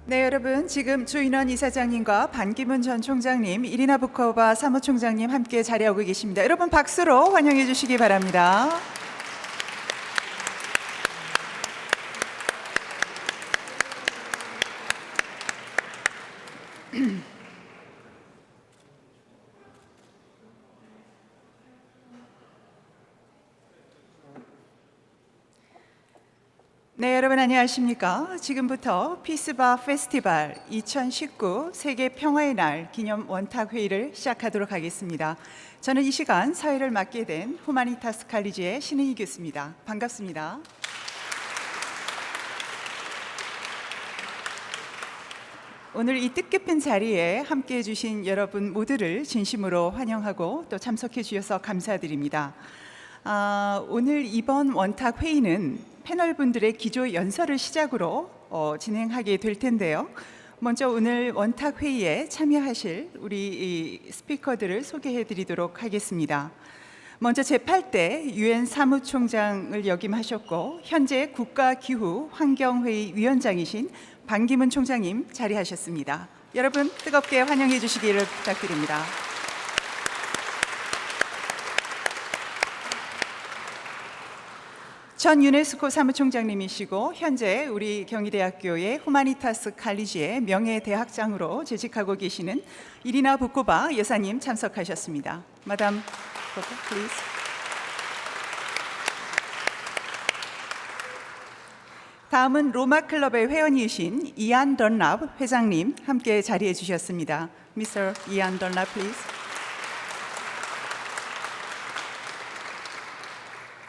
네, 여러분 지금 조인원 이사장님과 반기문 전 총장님, 이리나 부코바 사무총장님 함께 자리하고 계십니다. 여러분 박수로 환영해 주시기 바랍니다. 네, 여러분 안녕하십니까? 지금부터 피스바 페스티벌 2019 세계 평화의 날 기념 원탁 회의를 시작하도록 하겠습니다. 저는 이 시간 사회를 맡게 된 후마니타스 칼리지의 신은희 교수입니다. 반갑습니다. 오늘 이 뜻깊은 자리에 함께해 주신 여러분 모두를 진심으로 환영하고 또 참석해 주셔서 감사드립니다. 오늘 이번 원탁 회의는 패널분들의 기조 연설을 시작으로 진행하게 될 텐데요. 먼저 오늘 원탁 회의에 참여하실 우리 스피커들을 소개해 드리도록 하겠습니다. 먼저 제8대 유엔 사무총장을 역임하셨고 현재 국가기후환경회의 위원장이신 반기문 총장님 자리하셨습니다. 여러분 뜨겁게 환영해 주시기를 부탁드립니다. 전 유네스코 사무총장님이시고 현재 우리 경희대학교의 후마니타스 칼리지의 명예대학장으로 재직하고 계시는 이리나 부코바 여사님 참석하셨습니다. 마담 부코바, please. 다음은 로마 클럽의 회원이신 이안 던랍 회장님 함께 자리해 주셨습니다. Mr. 이안 던랍, please.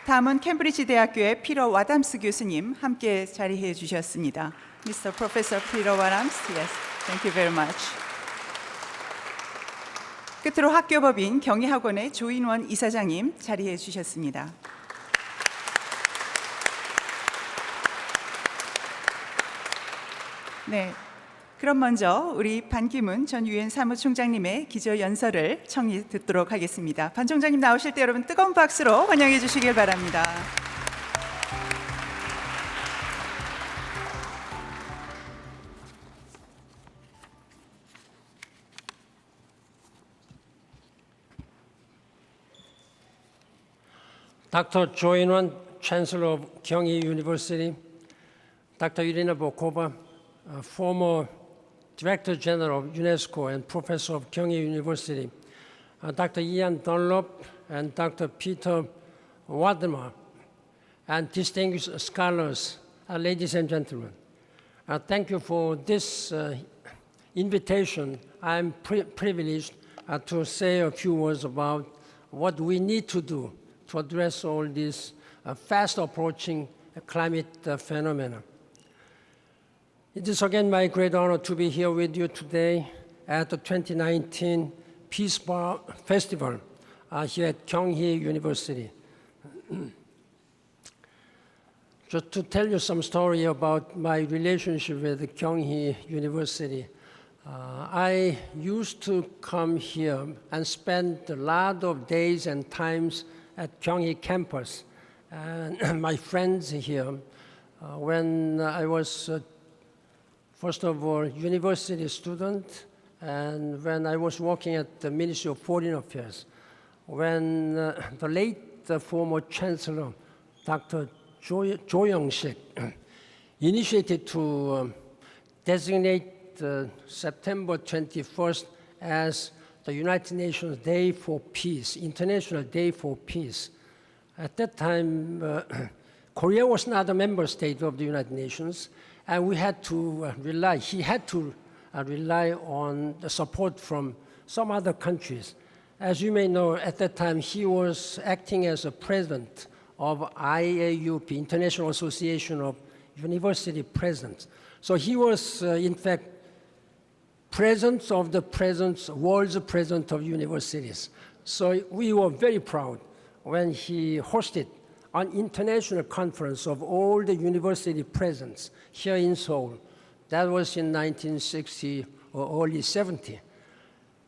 다음은 캠브리지 대학교의 피터 와담스 교수님 함께 자리해 주셨습니다. Mr. Professor Peter Wadams, yes, thank you very much. 끝으로 학교법인 경희학원의 조인원 이사장님 자리해 주셨습니다. 네. 그럼 먼저 우리 반기문 전 유엔 사무총장님의 기조 연설을 청히 듣도록 하겠습니다. 반 총장님 나오실 때 여러분 뜨거운 박수로 환영해 주시길 바랍니다. Dr. Joinwan, Chancellor of Kyunghee University, Dr. Irina Bokova, former Director General of UNESCO and Professor of Kyunghee University, Dr. Ian Dunlop and Dr. Peter Wadema, and distinguished scholars, ladies and gentlemen. Thank you for this invitation. I'm privileged to say a few words about what we need to do to address all these fast approaching climate phenomena. It is again my great honor to be here with you today at the 2019 Peace Bar Festival here at Kyunghee University. Just to tell you some story about my relationship with Kyunghee University. I used to come here and spend a lot of days and times at Kyunghee campus and my friends here when I was first of all, university student, and when I was working at the Ministry of Foreign Affairs, when the late former Chancellor, Dr. Jo Young-sik, initiated to designate September 21st as the United Nations Day for Peace, International Day for Peace. At that time, Korea was not a member state of the United Nations, and he had to rely on the support from some other countries. As you may know, at that time, he was acting as a president of IAUP, International Association of University Presidents. So he was, in fact, president of the presidents, world's president of universities. So we were very proud when he hosted an international conference of all the university presidents here in Seoul. That was in 1960 or early 70.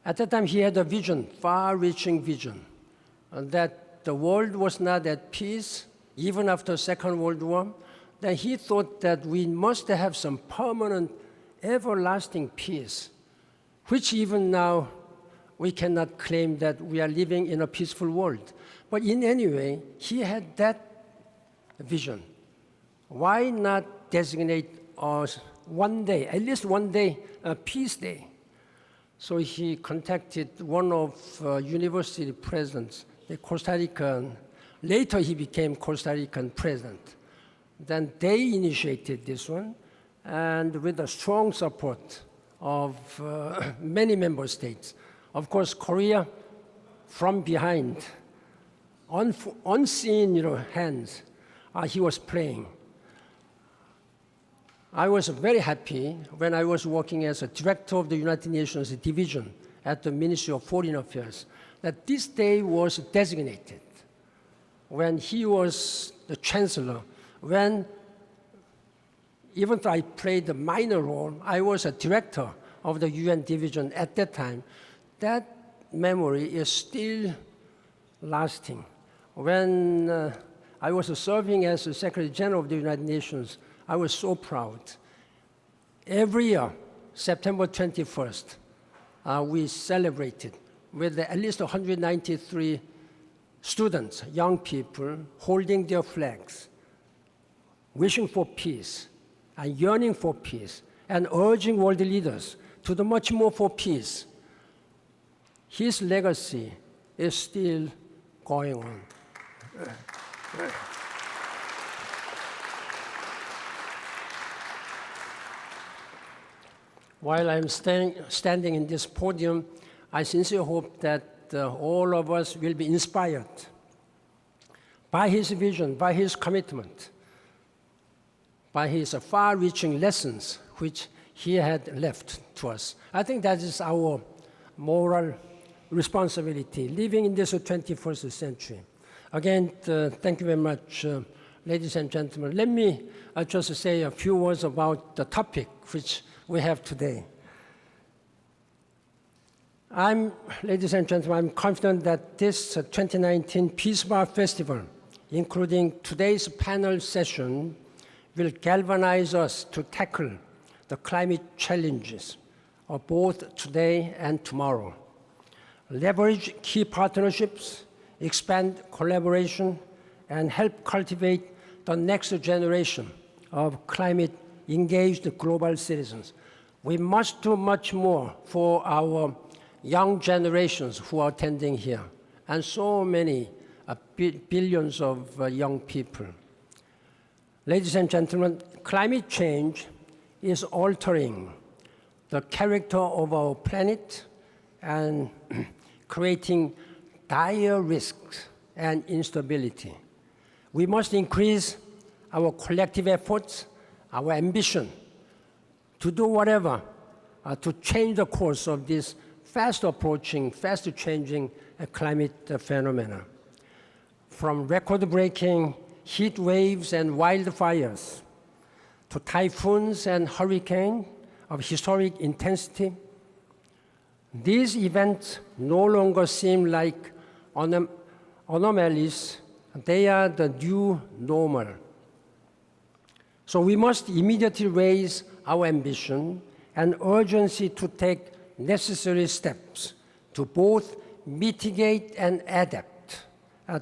At that time, he had a vision, far-reaching vision, that the world was not at peace, even after the Second World War. Then he thought that we must have some permanent everlasting peace, which even now we cannot claim that we are living in a peaceful world. But in any way, he had that vision. Why not designate us one day, at least one day, a peace day? So he contacted one of university presidents, the Costa Rican. Later he became Costa Rican president. Then they initiated this one, and with the strong support of many member states. Of course, Korea, from behind, unseen hands, he was playing. I was very happy when I was working as a director of the United Nations division at the Ministry of Foreign Affairs, that this day was designated when he was the chancellor, when, even though I played a minor role, I was a director of the UN division at that time. That memory is still lasting. When I was serving as the Secretary General of the United Nations, I was so proud. Every year, September 21st, we celebrated with at least 193 students, young people, holding their flags, wishing for peace and yearning for peace and urging world leaders to do much more for peace. His legacy is still going on. While I'm standing in this podium, I sincerely hope that all of us will be inspired by his vision, by his commitment, by his far-reaching lessons which he had left to us. I think that is our moral responsibility, living in this 21st century. Again, thank you very much, ladies and gentlemen. Let me just say a few words about the topic which we have today. Ladies and gentlemen, I'm confident that this 2019 Peace Bar Festival, including today's panel session, will galvanize us to tackle the climate challenges of both today and tomorrow. Leverage key partnerships, expand collaboration, and help cultivate the next generation of climate-engaged global citizens. We must do much more for our young generations who are attending here, and so many billions of young people. Ladies and gentlemen, climate change is altering the character of our planet and creating dire risks and instability. We must increase our collective efforts, our ambition to do whatever to change the course of this fast-approaching, fast-changing climate phenomena. From record-breaking heat waves and wildfires to typhoons and hurricanes of historic intensity, these events no longer seem like anomalies. They are the new normal. So we must immediately raise our ambition and urgency to take necessary steps to both mitigate and adapt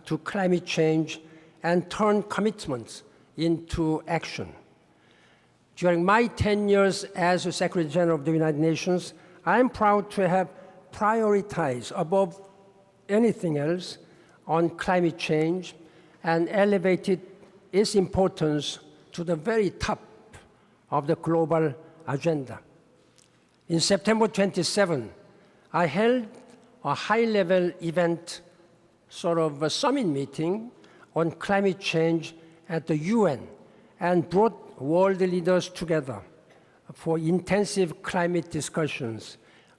to climate change and turn commitments into action. During my 10 years as Secretary General of the United Nations, I am proud to have prioritized above anything else on climate change and elevated its importance to the very top of the global agenda. In September 27, I held a high-level event, sort of a summit meeting on climate change at the UN and brought world leaders together for intensive climate discussions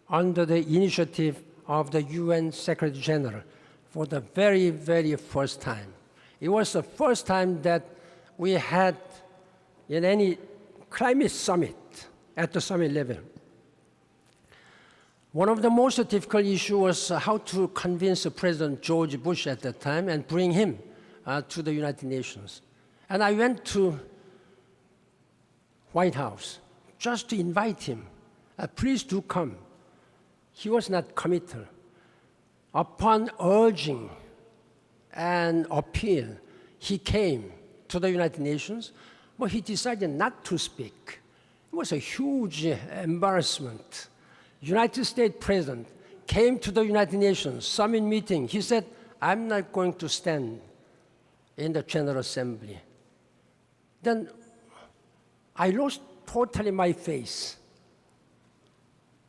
under the initiative of the UN Secretary General for the very, very first time. It was the first time that we had in any climate summit at the summit level. One of the most difficult issues was how to convince President George Bush at that time and bring him to the United Nations. And I went to White House just to invite him. Please do come. He was not committal. Upon urging and appeal, he came to the United Nations, but he decided not to speak. It was a huge embarrassment. United States President came to the United Nations summit meeting. He said, I'm not going to stand in the General Assembly. Then I lost totally my face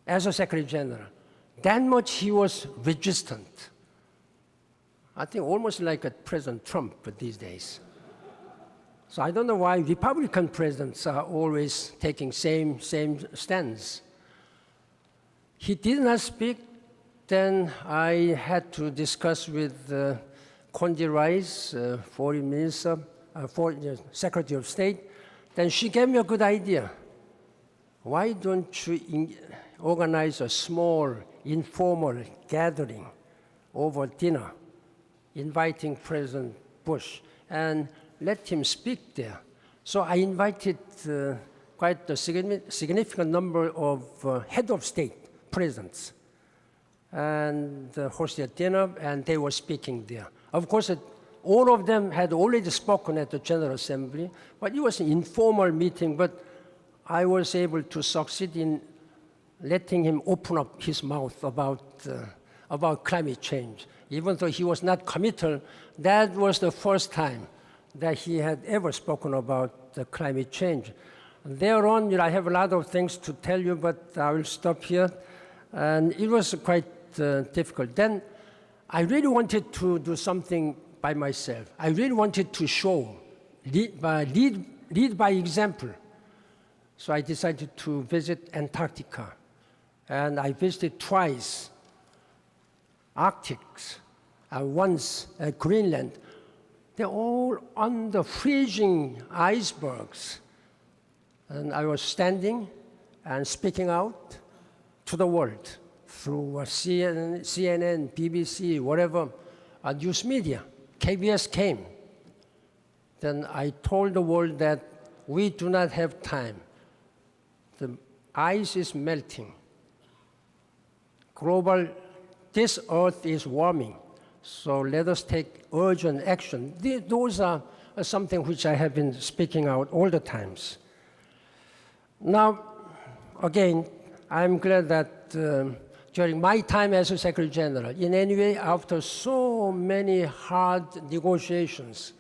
as a Secretary General. That much he was resistant. I think almost like a President Trump these days. So I don't know why Republican presidents are always taking same stance. He did not speak. Then I had to discuss with Condi Rice, Foreign Minister, Secretary of State. Then she gave me a good idea. Why don't you organize a small, informal gathering over dinner, inviting President Bush, and let him speak there? So I invited quite a significant number of head of state presidents and hosted dinner, and they were speaking there. Of course, all of them had already spoken at the General Assembly, but it was an informal meeting, but I was able to succeed in letting him open up his mouth about climate change. Even though he was not committal, that was the first time that he had ever spoken about climate change. Thereon, I have a lot of things to tell you, but I will stop here. And it was quite difficult. Then I really wanted to do something by myself. I really wanted to show, lead by example. So I decided to visit Antarctica. And I visited twice Arctic, once Greenland. They're all under freezing icebergs. And I was standing and speaking out to the world through CNN, BBC, whatever, news media. KBS came. Then I told the world that we do not have time. The ice is melting. This earth is warming. So let us take urgent action. Those are something which I have been speaking out all the times. Now, again, I'm glad that during my time as a Secretary General, in any way, after so many hard negotiations,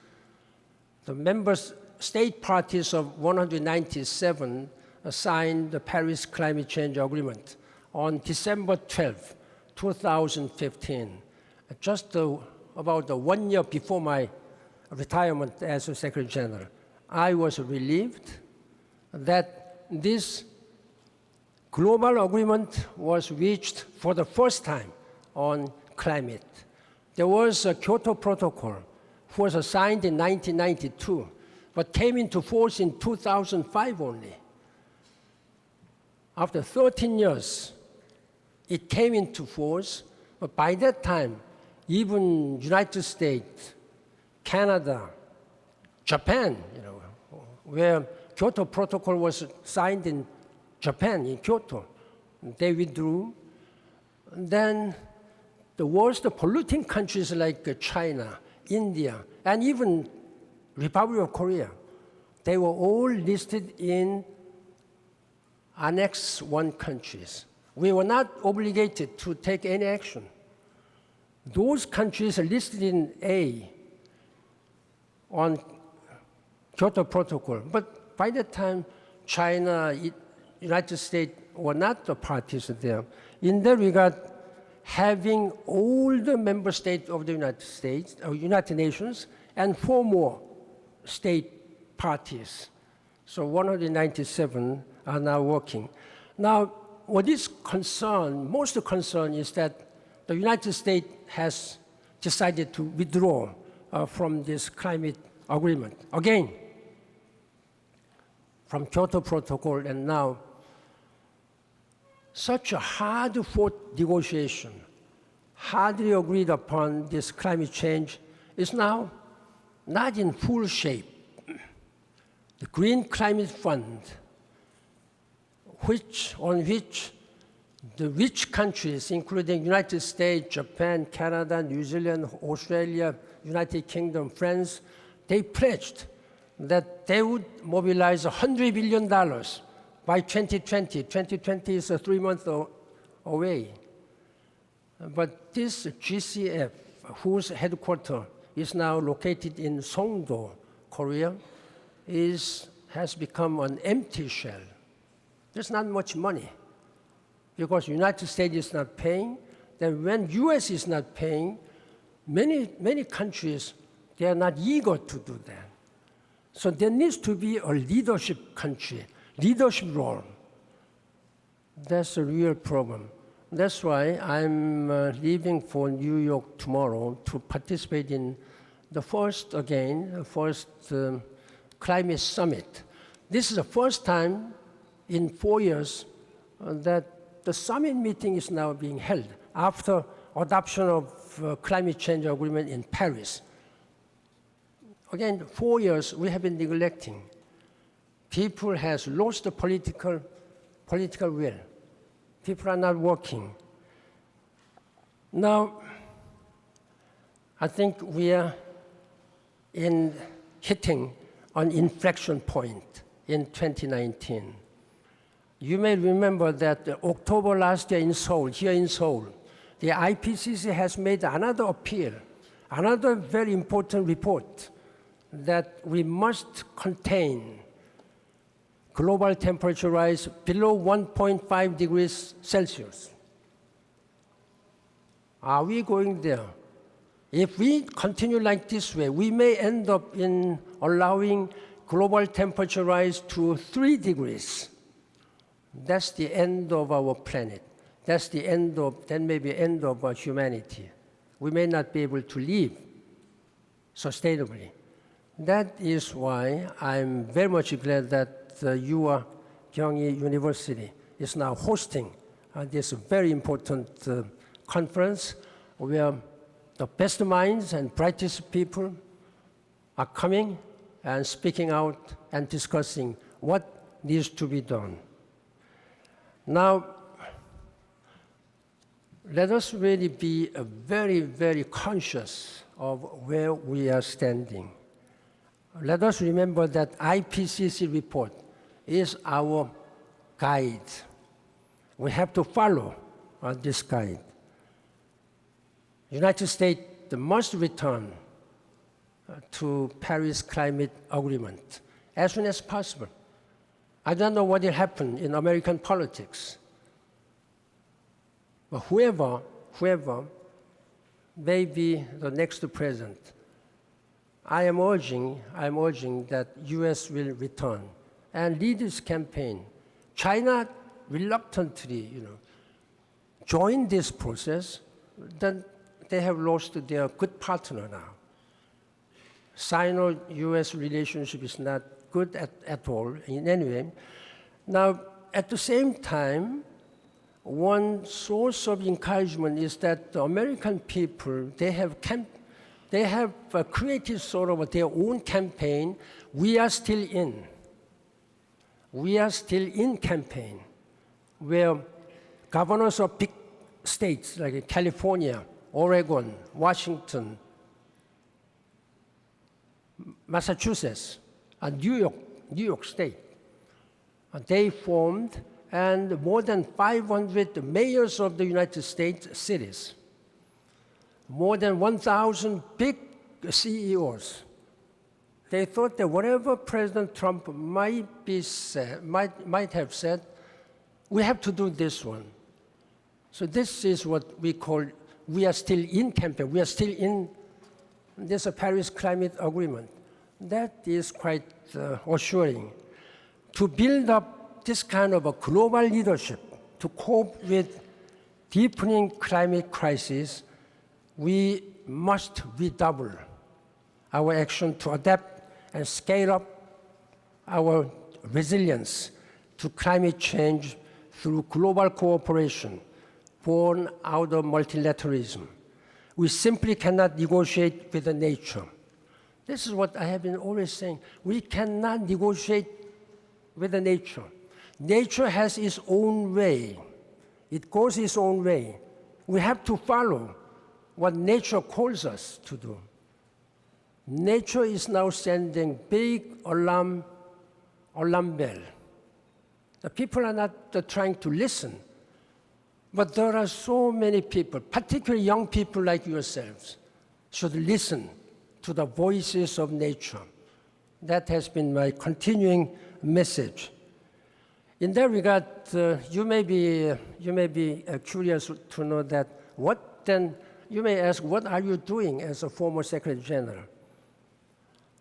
the member state parties of 197 signed the Paris Climate Change Agreement on December 12, 2015, just about 1 year before my retirement as a Secretary General. I was relieved that this global agreement was reached for the first time on climate. There was a Kyoto Protocol, which was signed in 1992, but came into force in 2005 only. After 13 years, it came into force, but by that time, even United States, Canada, Japan, where Kyoto Protocol was signed in Japan, in Kyoto, they withdrew. Then the worst polluting countries like China, India, and even Republic of Korea, they were all listed in Annex 1 countries. We were not obligated to take any action. Those countries are listed in A on Kyoto Protocol, but by that time, China, United States were not the parties there. In that regard, having all the member states of the United Nations, and 4 more state parties. So 197 are now working. Now, what is most concern is that the United States has decided to withdraw from this climate agreement. Again, from Kyoto Protocol, and now such a hard-fought negotiation, hardly agreed upon this climate change, is now not in full shape. The Green Climate Fund on which the rich countries, including United States, Japan, Canada, New Zealand, Australia, United Kingdom, France, they pledged that they would mobilize $100 billion by 2020. 2020 is 3 months away. But this GCF, whose headquarters is now located in Songdo, Korea, has become an empty shell. There's not much money because United States is not paying. Then when US is not paying, many countries, they are not eager to do that. So there needs to be a leadership country, leadership role. That's a real problem. That's why I'm leaving for New York tomorrow to participate in the first climate summit. This is the first time in 4 years that the summit meeting is now being held after adoption of climate change agreement in Paris. Again, 4 years we have been neglecting. People has lost the political will. People are not working. Now, I think we are hitting an inflection point in 2019. You may remember that October last year in Seoul, here in Seoul, the IPCC has made another appeal, another very important report that we must contain global temperature rise below 1.5 degrees Celsius. Are we going there? If we continue like this way, we may end up in allowing global temperature rise to 3 degrees. That's the end of our planet. That may be the end of humanity. We may not be able to live sustainably. That is why I'm very much glad that your Gyeonggi University is now hosting this very important conference where the best minds and brightest people are coming and speaking out and discussing what needs to be done. Now, let us really be very, very conscious of where we are standing. Let us remember that IPCC report is our guide. We have to follow this guide. United States must return to Paris Climate Agreement as soon as possible. I don't know what will happen in American politics. But whoever may be the next president, I am urging that U.S. will return and lead this campaign. China reluctantly, joined this process. Then they have lost their good partner now. Sino-U.S. relationship is not good at all in any way. Now, at the same time, one source of encouragement is that the American people, they have created sort of their own campaign, We Are Still In. We Are Still In campaign, where governors of big states like California, Oregon, Washington, Massachusetts, and New York State, they formed, and more than 500 mayors of the United States cities, more than 1,000 big CEOs. They thought that whatever President Trump might have said, we have to do this one. So this is what we call We Are Still In campaign. We are still in this Paris Climate Agreement. That is quite assuring. To build up this kind of a global leadership to cope with deepening climate crisis, we must redouble our action to adapt and scale up our resilience to climate change through global cooperation born out of multilateralism. We simply cannot negotiate with nature. This is what I have been always saying. We cannot negotiate with nature. Nature has its own way. It goes its own way. We have to follow what nature calls us to do. Nature is now sending big alarm bell. The people are not trying to listen, but there are so many people, particularly young people like yourselves, should listen to the voices of nature. That has been my continuing message. In that regard, you may be curious to know that you may ask, what are you doing as a former Secretary General?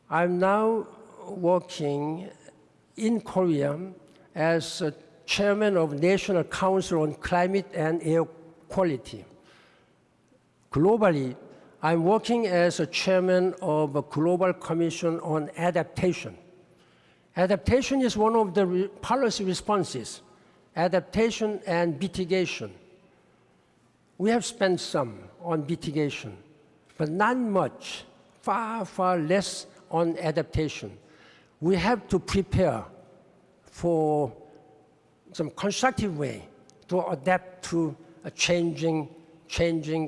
I'm now working in Korea as a chairman of National Council on Climate and Air Quality. Globally, I'm working as a chairman of a Global Commission on Adaptation. Adaptation is one of the policy responses, adaptation and mitigation. We have spent some on mitigation, but not much, far, far less on adaptation. We have to prepare for some constructive way to adapt to a changing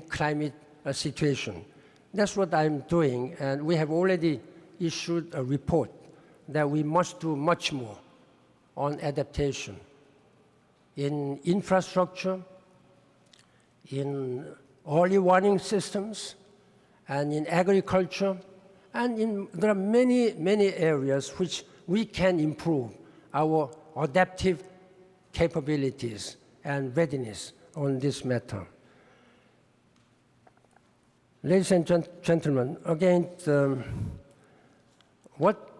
climate situation. That's what I'm doing, and we have already issued a report that we must do much more on adaptation in infrastructure, in early warning systems, and in agriculture, and there are many, many areas which we can improve our adaptive capabilities and readiness on this matter. Ladies and gentlemen, again, what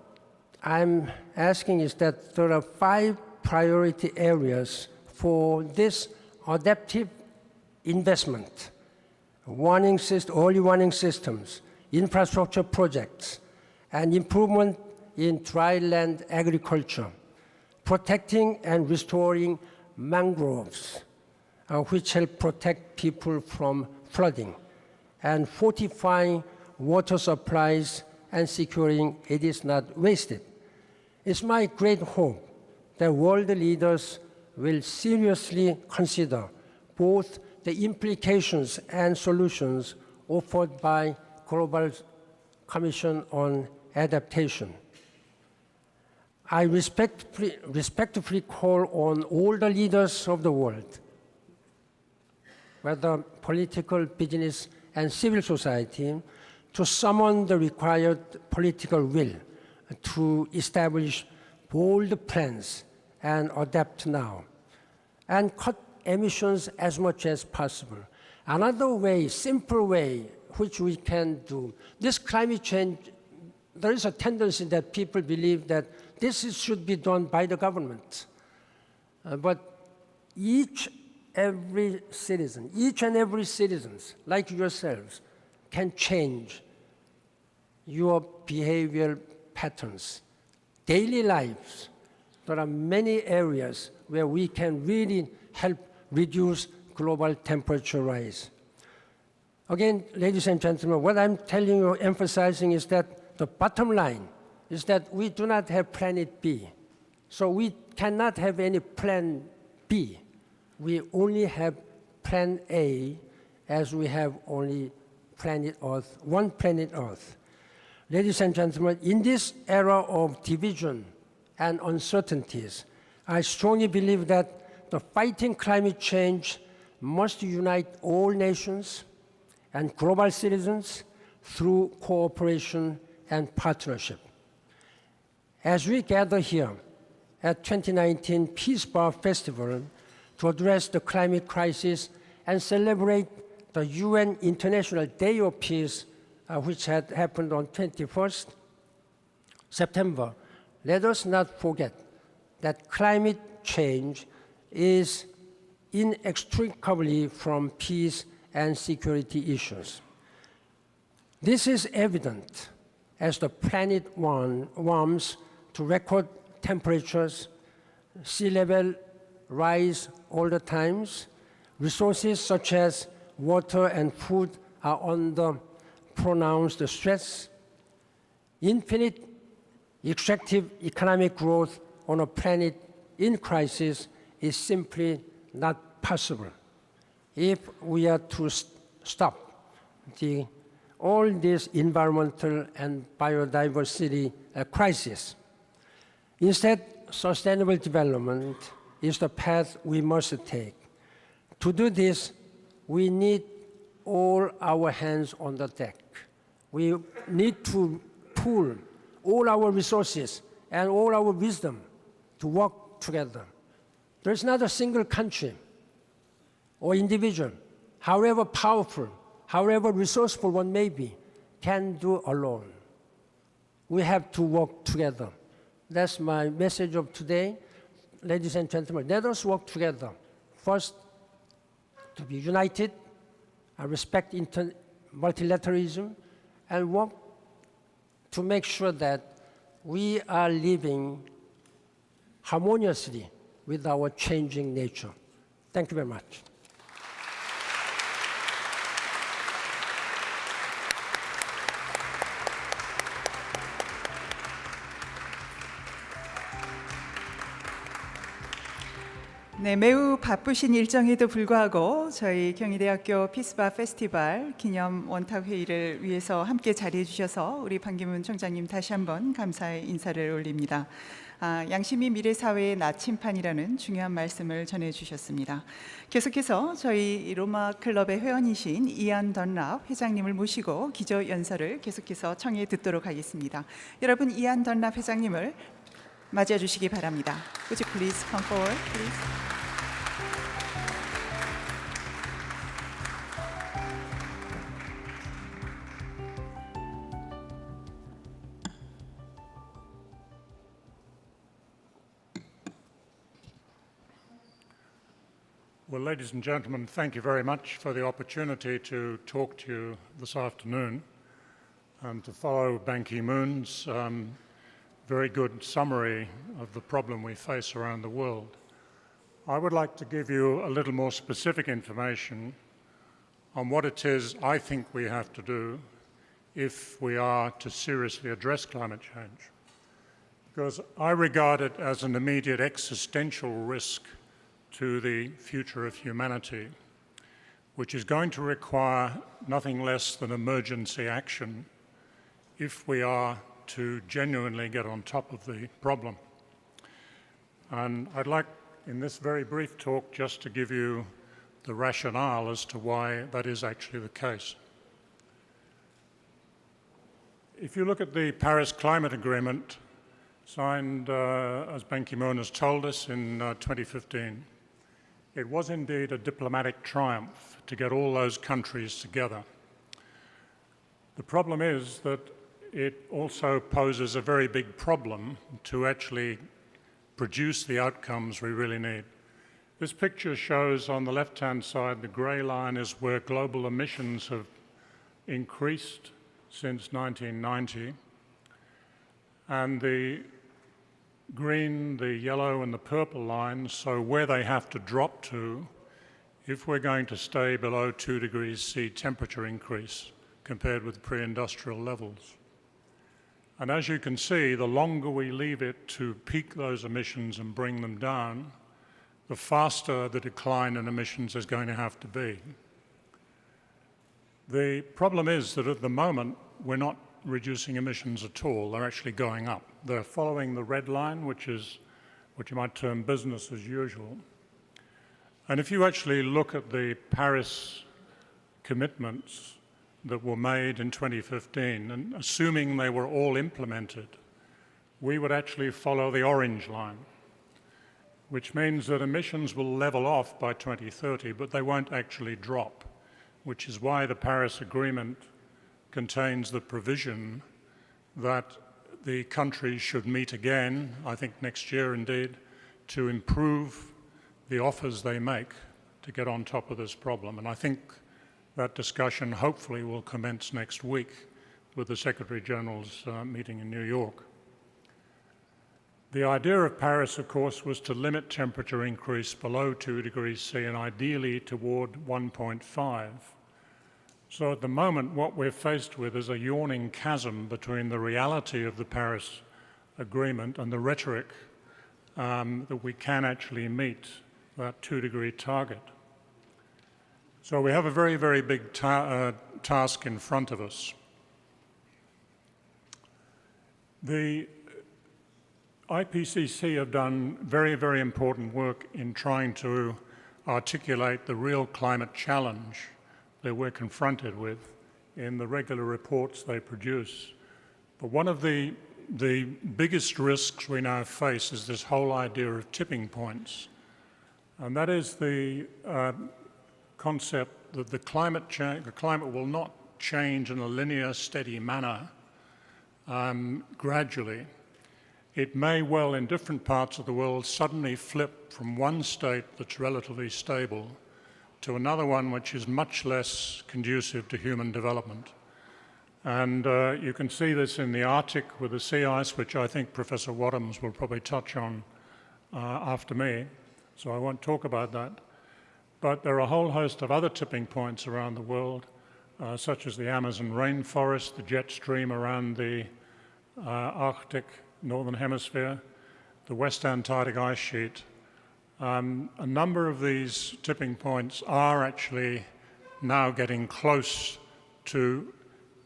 I'm asking is that there are 5 priority areas for this adaptive investment: early warning systems, infrastructure projects, and improvement in dry land agriculture, protecting and restoring mangroves, which help protect people from flooding, and fortifying water supplies and securing it is not wasted. It's my great hope that world leaders will seriously consider both the implications and solutions offered by Global Commission on Adaptation. I respectfully call on all the leaders of the world, whether political, business, and civil society, to summon the required political will to establish bold plans and adapt now, and cut emissions as much as possible. Another way, simple way, which we can do, this climate change, there is a tendency that people believe that should be done by the government. But each and every citizen, like yourselves, can change your behavioral patterns, daily lives. There are many areas where we can really help reduce global temperature rise. Again, ladies and gentlemen, what I'm telling you, emphasizing, is that the bottom line is that we do not have planet B. So we cannot have any plan B. We only have plan A, as we have only planet Earth, one planet Earth. Ladies and gentlemen, in this era of division and uncertainties, I strongly believe that the fighting climate change must unite all nations and global citizens through cooperation and partnership. As we gather here at 2019 Peace Bar Festival to address the climate crisis and celebrate the UN International Day of Peace, which had happened on 21st September, let us not forget that climate change is inextricably from peace and security issues. This is evident as the planet warms to record temperatures, sea level rise all the times, resources such as water and food are under pronounced stress, infinite extractive economic growth on a planet in crisis is simply not possible if we are to stop all this environmental and biodiversity crisis. Instead, sustainable development is the path we must take. To do this, we need all our hands on the deck. We need to pool all our resources and all our wisdom to work together. There's not a single country or individual, however powerful, however resourceful one may be, can do alone. We have to work together. That's my message of today. Ladies and gentlemen, let us work together. First, to be united, respect multilateralism, and work to make sure that we are living harmoniously with our changing nature. Thank you very much. 네, 매우 바쁘신 일정에도 불구하고 저희 경희대학교 피스바 페스티벌 기념 원탁 회의를 위해서 함께 자리해 주셔서 우리 반기문 총장님 다시 한번 감사의 인사를 올립니다. 양심이 미래 사회의 나침판이라는 중요한 말씀을 전해 주셨습니다. 계속해서 저희 로마 클럽의 회원이신 이안 던랍 회장님을 모시고 기조 연설을 계속해서 청해 듣도록 하겠습니다. 여러분, 이안 던랍 회장님을 맞이해 주시기 바랍니다. Would you please come forward, please? Well, ladies and gentlemen, thank you very much for the opportunity to talk to you this afternoon and to follow Ban Ki-moon's very good summary of the problem we face around the world. I would like to give you a little more specific information on what it is I think we have to do if we are to seriously address climate change, because I regard it as an immediate existential risk to the future of humanity, which is going to require nothing less than emergency action if we are to genuinely get on top of the problem. And I'd like, in this very brief talk, just to give you the rationale as to why that is actually the case. If you look at the Paris Climate Agreement, signed, as Ban Ki-moon has told us, in 2015, it was indeed a diplomatic triumph to get all those countries together. The problem is that it also poses a very big problem to actually produce the outcomes we really need. This picture shows on the left-hand side, the grey line is where global emissions have increased since 1990, and the green, the yellow and the purple lines, so where they have to drop to if we're going to stay below 2 degrees C temperature increase compared with pre-industrial levels. And as you can see, the longer we leave it to peak those emissions and bring them down, the faster the decline in emissions is going to have to be. The problem is that at the moment, we're not reducing emissions at all. They're actually going up. They're following the red line, which is what you might term business as usual. And if you actually look at the Paris commitments that were made in 2015, and assuming they were all implemented, we would actually follow the orange line, which means that emissions will level off by 2030, but they won't actually drop, which is why the Paris Agreement contains the provision that the countries should meet again, I think next year indeed, to improve the offers they make to get on top of this problem. And I think that discussion hopefully will commence next week with the Secretary General's meeting in New York. The idea of Paris, of course, was to limit temperature increase below 2 degrees C and ideally toward 1.5. So at the moment, what we're faced with is a yawning chasm between the reality of the Paris Agreement and the rhetoric that we can actually meet that 2-degree target. So we have a very, very big task in front of us. The IPCC have done very, very important work in trying to articulate the real climate challenge that we're confronted with in the regular reports they produce. But one of the biggest risks we now face is this whole idea of tipping points. And that is the concept that the climate will not change in a linear, steady manner gradually. It may well, in different parts of the world, suddenly flip from one state that's relatively stable to another one which is much less conducive to human development. And you can see this in the Arctic with the sea ice, which I think Professor Wadhams will probably touch on after me, so I won't talk about that. But there are a whole host of other tipping points around the world, such as the Amazon rainforest, the jet stream around the Arctic Northern Hemisphere, the West Antarctic ice sheet. A number of these tipping points are actually now getting close to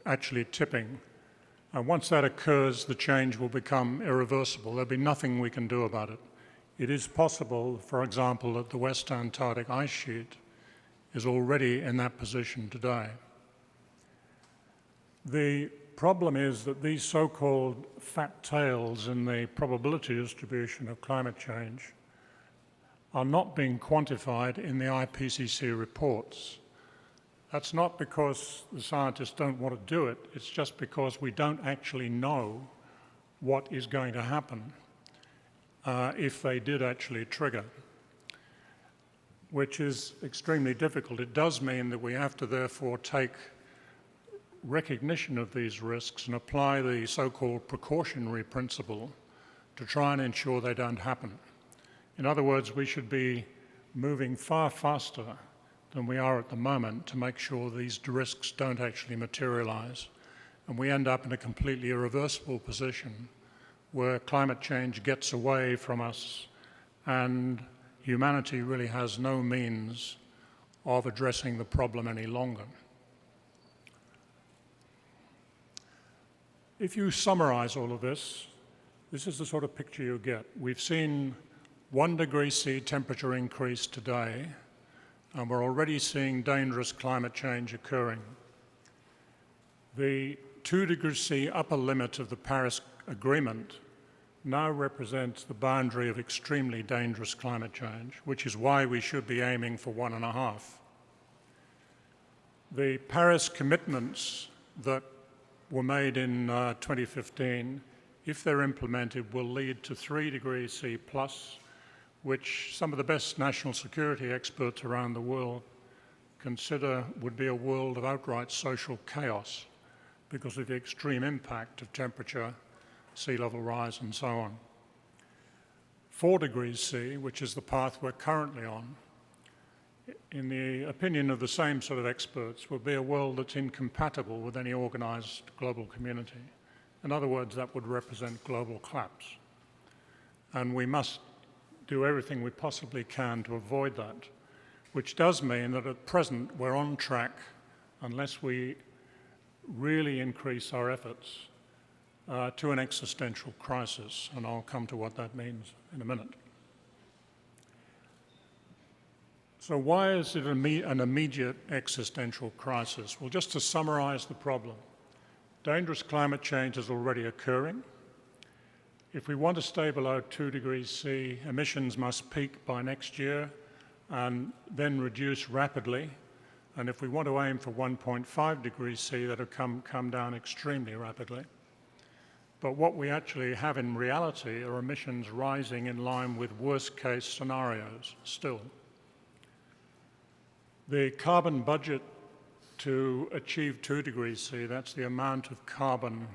actually tipping. And once that occurs, the change will become irreversible. There'll be nothing we can do about it. It is possible, for example, that the West Antarctic ice sheet is already in that position today. The problem is that these so-called fat tails in the probability distribution of climate change are not being quantified in the IPCC reports. That's not because the scientists don't want to do it, it's just because we don't actually know what is going to happen if they did actually trigger, which is extremely difficult. It does mean that we have to therefore take recognition of these risks and apply the so-called precautionary principle to try and ensure they don't happen. In other words, we should be moving far faster than we are at the moment to make sure these risks don't actually materialize, and we end up in a completely irreversible position where climate change gets away from us and humanity really has no means of addressing the problem any longer. If you summarize all of this, this is the sort of picture you get. We've seen 1 degree C temperature increase today, and we're already seeing dangerous climate change occurring. The 2 degrees C upper limit of the Paris Agreement now represents the boundary of extremely dangerous climate change, which is why we should be aiming for 1.5. The Paris commitments that were made in 2015, if they're implemented, will lead to 3 degrees C plus, which some of the best national security experts around the world consider would be a world of outright social chaos because of the extreme impact of temperature, sea level rise, and so on. 4 degrees C, which is the path we're currently on, in the opinion of the same sort of experts, will be a world that's incompatible with any organized global community. In other words, that would represent global collapse. And we must do everything we possibly can to avoid that, which does mean that at present we're on track, unless we really increase our efforts, to an existential crisis, and I'll come to what that means in a minute. So why is it an immediate existential crisis? Well, just to summarize the problem, dangerous climate change is already occurring. If we want to stay below 2 degrees C, emissions must peak by next year and then reduce rapidly. And if we want to aim for 1.5 degrees C, that'll come down extremely rapidly. But what we actually have in reality are emissions rising in line with worst-case scenarios still. The carbon budget to achieve 2 degrees C, that's the amount of carbon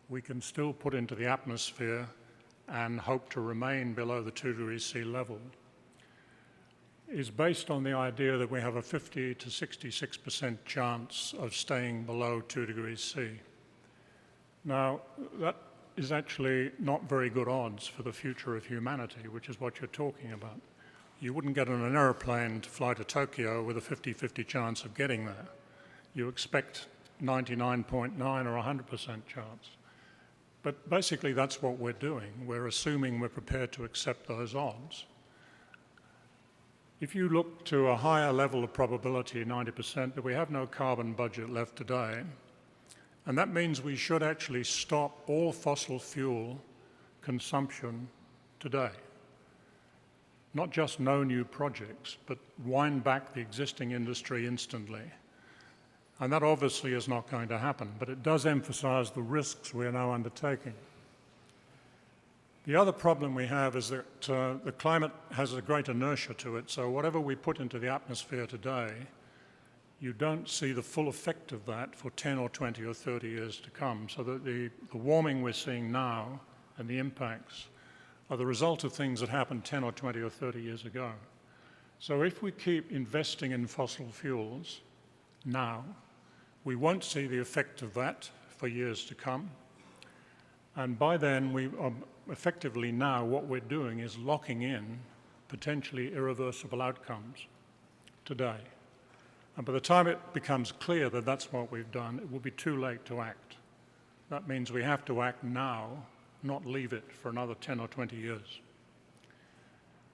we can still put into the atmosphere and hope to remain below the 2 degrees C level, is based on the idea that we have a 50 to 66% chance of staying below 2 degrees C. Now, that is actually not very good odds for the future of humanity, which is what you're talking about. You wouldn't get on an aeroplane to fly to Tokyo with a 50-50 chance of getting there. You expect 99.9 or 100% chance. But basically that's what we're doing. We're assuming we're prepared to accept those odds. If you look to a higher level of probability, 90%, that we have no carbon budget left today, and that means we should actually stop all fossil fuel consumption today. Not just no new projects, but wind back the existing industry instantly. And that obviously is not going to happen, but it does emphasize the risks we are now undertaking. The other problem we have is that the climate has a great inertia to it, so whatever we put into the atmosphere today, you don't see the full effect of that for 10 or 20 or 30 years to come. So that the warming we're seeing now and the impacts are the result of things that happened 10 or 20 or 30 years ago. So if we keep investing in fossil fuels now, we won't see the effect of that for years to come. And by then, we are effectively now what we're doing is locking in potentially irreversible outcomes today. And by the time it becomes clear that that's what we've done, it will be too late to act. That means we have to act now, not leave it for another 10 or 20 years.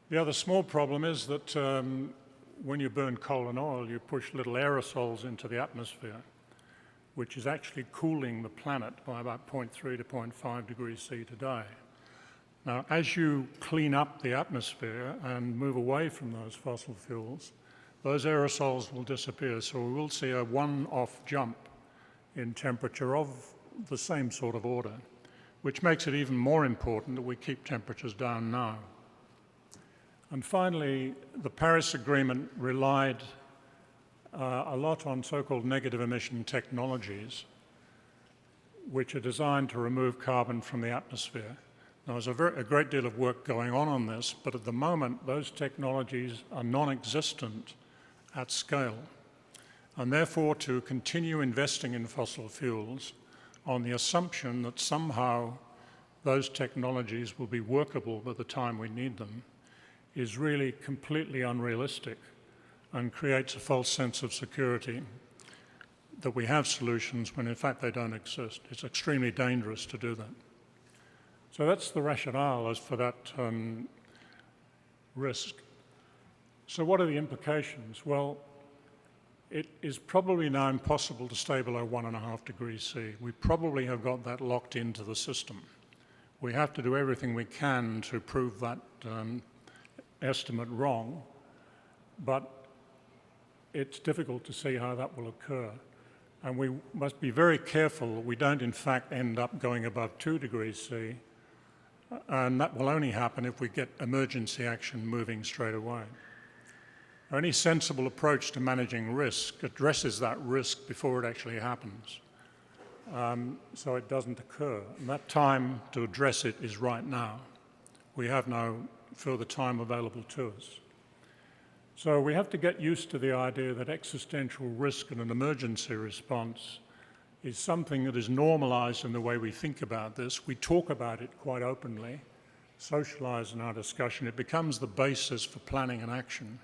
The other small problem is that when you burn coal and oil, you push little aerosols into the atmosphere, which is actually cooling the planet by about 0.3 to 0.5 degrees C today. Now, as you clean up the atmosphere and move away from those fossil fuels, those aerosols will disappear. So we will see a one-off jump in temperature of the same sort of order, which makes it even more important that we keep temperatures down now. And finally, the Paris Agreement relied a lot on so-called negative emission technologies, which are designed to remove carbon from the atmosphere. Now, there's a great deal of work going on this, but at the moment, those technologies are non-existent at scale. And therefore, to continue investing in fossil fuels on the assumption that somehow those technologies will be workable by the time we need them is really completely unrealistic and creates a false sense of security that we have solutions when in fact they don't exist. It's extremely dangerous to do that. So that's the rationale as for that risk. So what are the implications? Well, it is probably now impossible to stay below 1.5 degrees C. We probably have got that locked into the system. We have to do everything we can to prove that estimate wrong, but it's difficult to see how that will occur. And we must be very careful that we don't in fact end up going above 2 degrees C, and that will only happen if we get emergency action moving straight away. Any sensible approach to managing risk addresses that risk before it actually happens, so it doesn't occur. And that time to address it is right now. We have no further time available to us. So we have to get used to the idea that existential risk and an emergency response is something that is normalized in the way we think about this. We talk about it quite openly, socialize in our discussion. It becomes the basis for planning and action.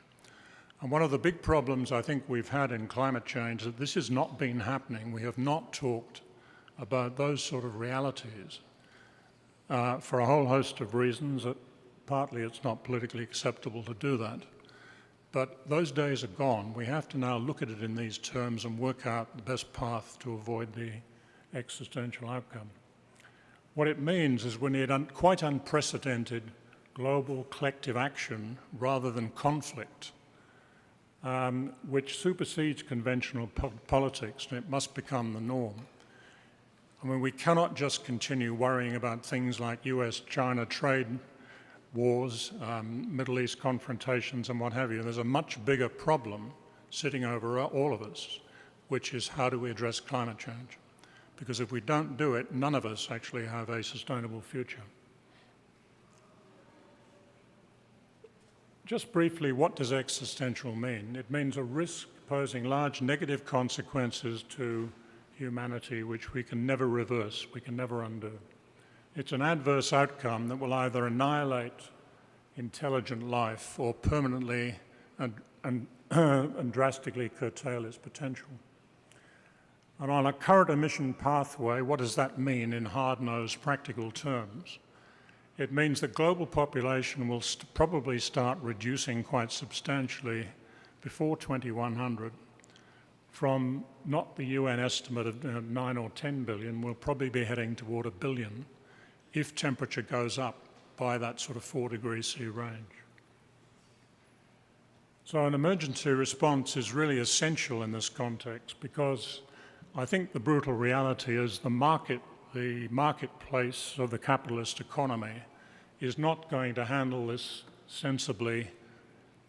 And one of the big problems I think we've had in climate change is that this has not been happening. We have not talked about those sort of realities for a whole host of reasons. That partly it's not politically acceptable to do that. But those days are gone. We have to now look at it in these terms and work out the best path to avoid the existential outcome. What it means is we need quite unprecedented global collective action rather than conflict, which supersedes conventional politics, and it must become the norm. I mean, we cannot just continue worrying about things like US-China trade wars, Middle East confrontations and what have you. There's a much bigger problem sitting over all of us, which is how do we address climate change? Because if we don't do it, none of us actually have a sustainable future. Just briefly, what does existential mean? It means a risk posing large negative consequences to humanity which we can never reverse, we can never undo. It's an adverse outcome that will either annihilate intelligent life or permanently and drastically curtail its potential. And on a current emission pathway, what does that mean in hard-nosed practical terms? It means that global population will probably start reducing quite substantially before 2100. From not the UN estimate of 9 or 10 billion, we'll probably be heading toward 1 billion if temperature goes up by that sort of 4 degrees C range. So an emergency response is really essential in this context because I think the brutal reality is the marketplace of the capitalist economy is not going to handle this sensibly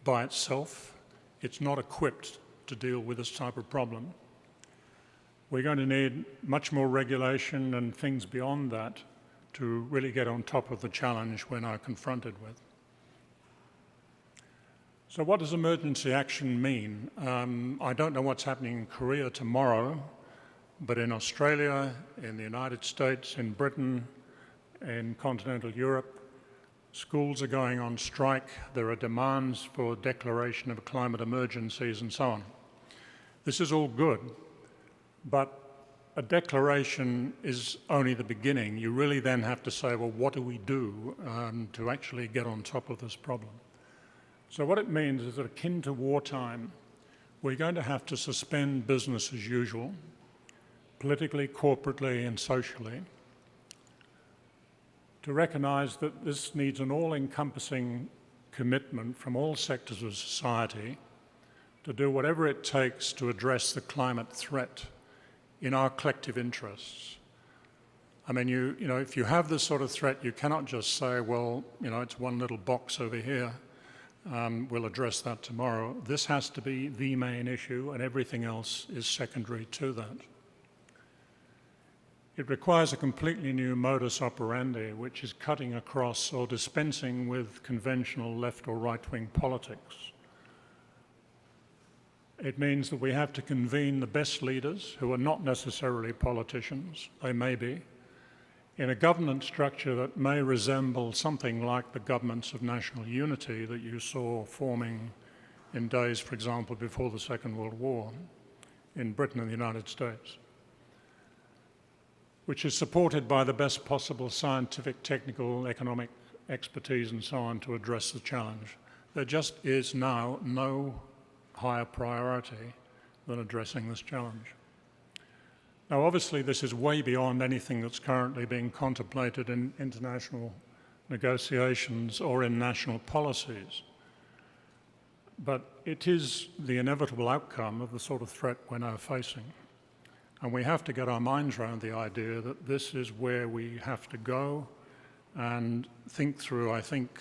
by itself. It's not equipped to deal with this type of problem. We're going to need much more regulation and things beyond that to really get on top of the challenge we're now confronted with. So what does emergency action mean? I don't know what's happening in Korea tomorrow, but in Australia, in the United States, in Britain, in continental Europe, schools are going on strike. There are demands for declaration of climate emergencies and so on. This is all good, but a declaration is only the beginning. You really then have to say, well, what do we do to actually get on top of this problem? So what it means is that akin to wartime, we're going to have to suspend business as usual, politically, corporately, and socially, to recognize that this needs an all-encompassing commitment from all sectors of society to do whatever it takes to address the climate threat in our collective interests. I mean, you know, if you have this sort of threat, you cannot just say, well, you know, it's one little box over here, we'll address that tomorrow. This has to be the main issue, and everything else is secondary to that. It requires a completely new modus operandi, which is cutting across or dispensing with conventional left or right-wing politics. It means that we have to convene the best leaders, who are not necessarily politicians, they may be, in a governance structure that may resemble something like the governments of national unity that you saw forming in days, for example, before the Second World War in Britain and the United States, which is supported by the best possible scientific, technical, economic expertise and so on to address the challenge. There just is now no higher priority than addressing this challenge. Now, obviously, this is way beyond anything that's currently being contemplated in international negotiations or in national policies. But it is the inevitable outcome of the sort of threat we're now facing. And we have to get our minds around the idea that this is where we have to go and think through, I think,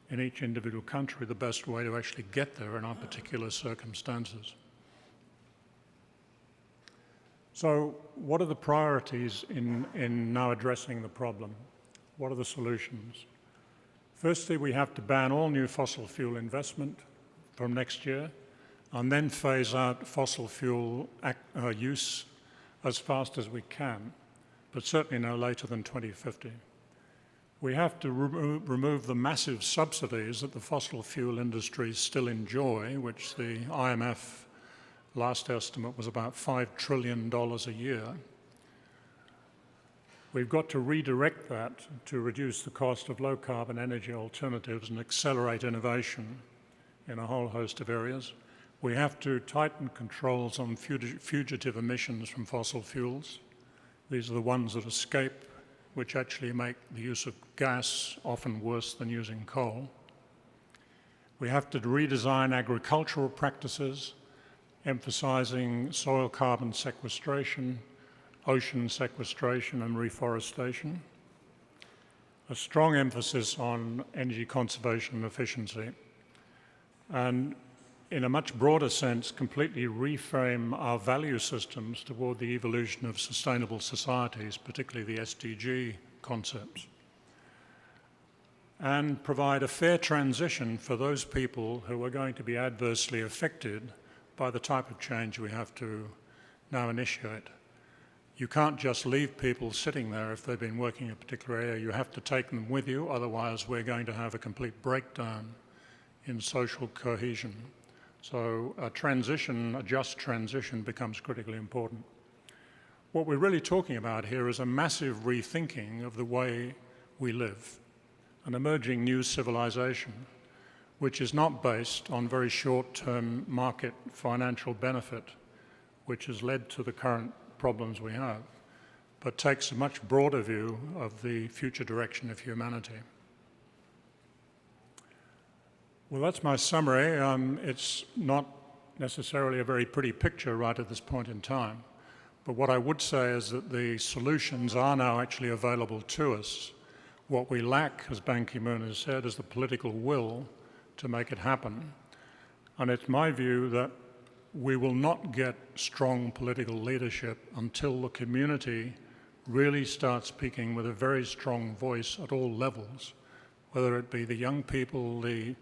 in each individual country, the best way to actually get there in our particular circumstances. So what are the priorities in now addressing the problem? What are the solutions? Firstly, we have to ban all new fossil fuel investment from next year and then phase out fossil fuel use as fast as we can, but certainly no later than 2050. We have to remove the massive subsidies that the fossil fuel industries still enjoy, which the IMF last estimate was about $5 trillion a year. We've got to redirect that to reduce the cost of low-carbon energy alternatives and accelerate innovation in a whole host of areas. We have to tighten controls on fugitive emissions from fossil fuels. These are the ones that escape, which actually make the use of gas often worse than using coal. We have to redesign agricultural practices, emphasizing soil carbon sequestration, ocean sequestration and reforestation, a strong emphasis on energy conservation and efficiency, and in a much broader sense, completely reframe our value systems toward the evolution of sustainable societies, particularly the SDG concepts, and provide a fair transition for those people who are going to be adversely affected by the type of change we have to now initiate. you can't just leave people sitting there if they've been working in a particular area. You have to take them with you, otherwise we're going to have a complete breakdown in social cohesion. So a just transition becomes critically important. What we're really talking about here is a massive rethinking of the way we live, an emerging new civilization, which is not based on very short-term market financial benefit, which has led to the current problems we have, but takes a much broader view of the future direction of humanity. Well, that's my summary. It's not necessarily a very pretty picture right at this point in time, but what I would say is that the solutions are now actually available to us. What we lack, as Ban Ki-moon has said, is the political will to make it happen. And it's my view that we will not get strong political leadership until the community really starts speaking with a very strong voice at all levels, whether it be the young people, the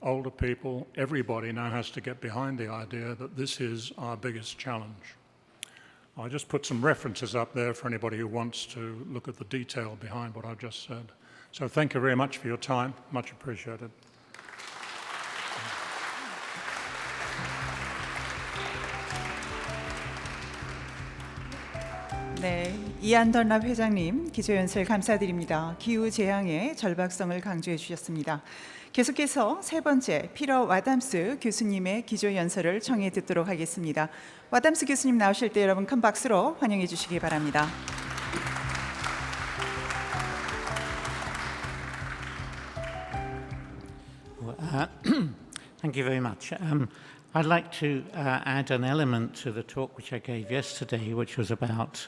older people. Everybody now has to get behind the idea that this is our biggest challenge. I'll just put some references up there for anybody who wants to look at the detail behind what I've just said. So thank you very much for your time. Much appreciated. 네, 이안던랍 회장님 기조연설 감사드립니다. 기후재앙의 절박성을 강조해 주셨습니다. 계속해서 세 번째 피터 와담스 교수님의 기조연설을 청해 듣도록 하겠습니다. 와담스 교수님 나오실 때 여러분 큰 박수로 환영해 주시기 바랍니다. Thank you very much. I'd like to add an element to the talk which I gave yesterday, which was about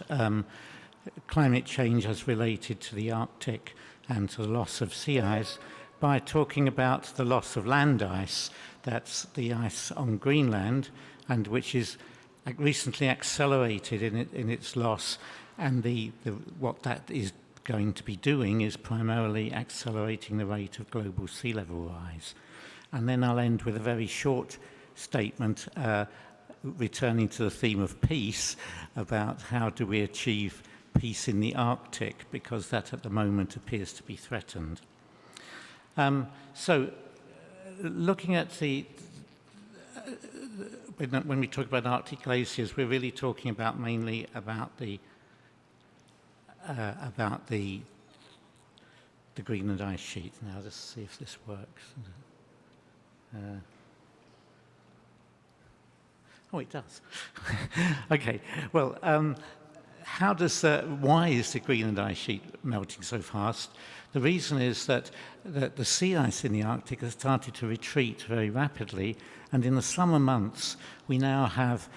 climate change as related to the Arctic and to the loss of sea ice, by talking about the loss of land ice, that's the ice on Greenland, and which is recently accelerated in its loss, and what that is going to be doing is primarily accelerating the rate of global sea level rise. And then I'll end with a very short statement returning to the theme of peace, about how do we achieve peace in the Arctic, because that at the moment appears to be threatened. So looking at when we talk about Arctic glaciers, we're really talking about mainly about the Greenland ice sheet. Now let's see if this works. Oh, it does. Okay. Well, why is the Greenland ice sheet melting so fast? The reason is that the sea ice in the Arctic has started to retreat very rapidly, and in the summer months we now have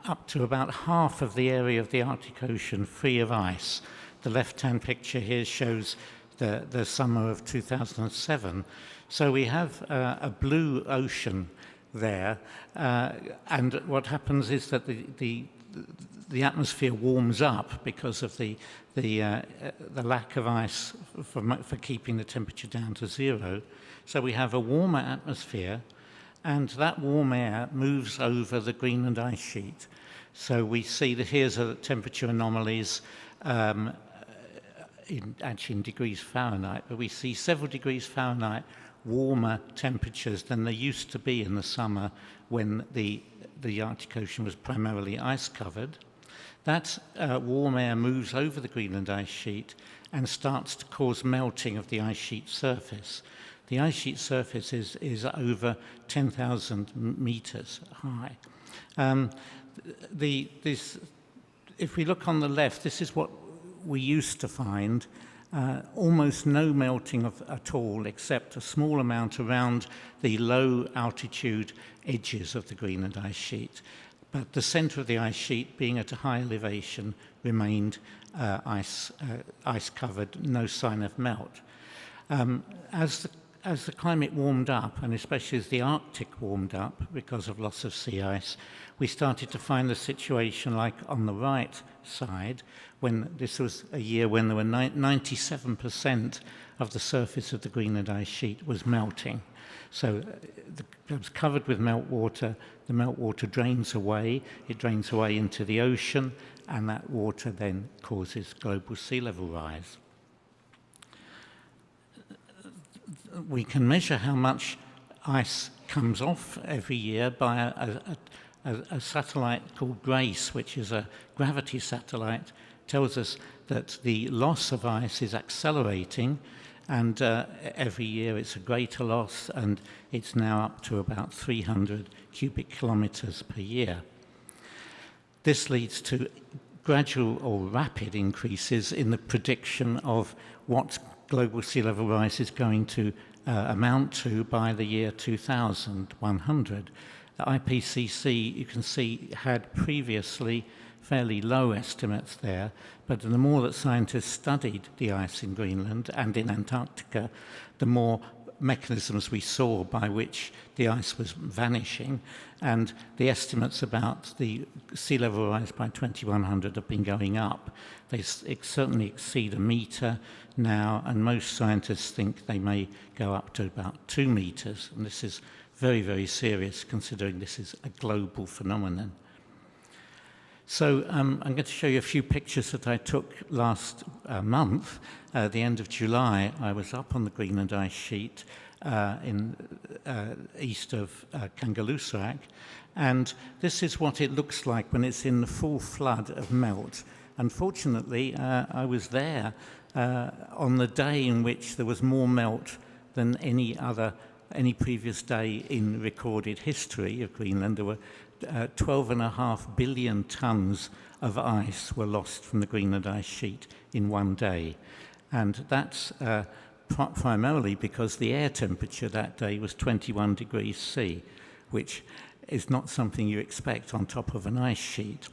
up to about half of the area of the Arctic Ocean free of ice. The left-hand picture here shows the summer of 2007. So we have a blue ocean there, and what happens is that the atmosphere warms up because of the lack of ice for keeping the temperature down to zero. So we have a warmer atmosphere, and that warm air moves over the Greenland ice sheet. So we see that here's the temperature anomalies actually in degrees Fahrenheit, but we see several degrees Fahrenheit warmer temperatures than there used to be in the summer when the Arctic Ocean was primarily ice-covered. That warm air moves over the Greenland ice sheet and starts to cause melting of the ice sheet surface. The ice sheet surface is over 10,000 meters high. If we look on the left, this is what we used to find. Almost no melting at all, except a small amount around the low altitude edges of the Greenland ice sheet. But the center of the ice sheet, being at a high elevation, remained ice covered, no sign of melt. As as the climate warmed up, and especially as the Arctic warmed up because of loss of sea ice, we started to find the situation like on the right side, when this was a year when there were 97% of the surface of the Greenland ice sheet was melting. So it was covered with meltwater. The meltwater drains away. It drains away into the ocean, and that water then causes global sea level rise. We can measure how much ice comes off every year by a satellite called GRACE, which is a gravity satellite. Tells us that the loss of ice is accelerating, and every year it's a greater loss, and it's now up to about 300 cubic kilometers per year. This leads to gradual or rapid increases in the prediction of what global sea level rise is going to amount to by the year 2100. The IPCC, you can see, had previously fairly low estimates there, but the more that scientists studied the ice in Greenland and in Antarctica, the more mechanisms we saw by which the ice was vanishing, and the estimates about the sea level rise by 2100 have been going up. They certainly exceed 1 meter now, and most scientists think they may go up to about 2 meters, and this is very, very serious considering this is a global phenomenon. So I'm going to show you a few pictures that I took last month. At the end of July, I was up on the Greenland ice sheet in east of Kangerlussuaq, and this is what it looks like when it's in the full flood of melt. Unfortunately, I was there on the day in which there was more melt than any previous day in recorded history of Greenland. There were 12.5 billion tons of ice were lost from the Greenland ice sheet in one day. And that's primarily because the air temperature that day was 21 degrees C, which is not something you expect on top of an ice sheet.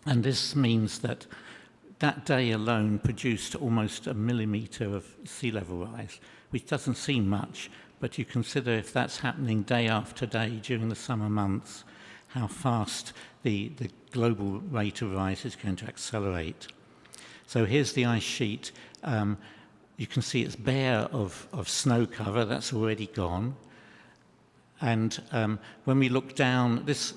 And this means that that day alone produced almost 1 millimeter of sea level rise, which doesn't seem much, but you consider if that's happening day after day during the summer months, how fast the global rate of rise is going to accelerate. So here's the ice sheet. You can see it's bare of snow cover. That's already gone. And when we look down, this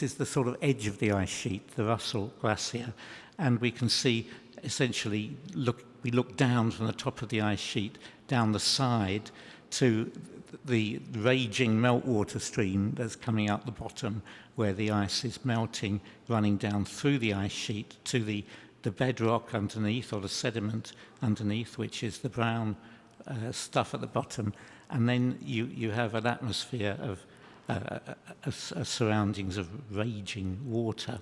is the sort of edge of the ice sheet, the Russell Glacier, and we can see essentially, we look down from the top of the ice sheet, down the side to the raging meltwater stream that's coming out the bottom where the ice is melting, running down through the ice sheet to the bedrock underneath, or the sediment underneath, which is the brown stuff at the bottom. And then you have an atmosphere of surroundings of raging water.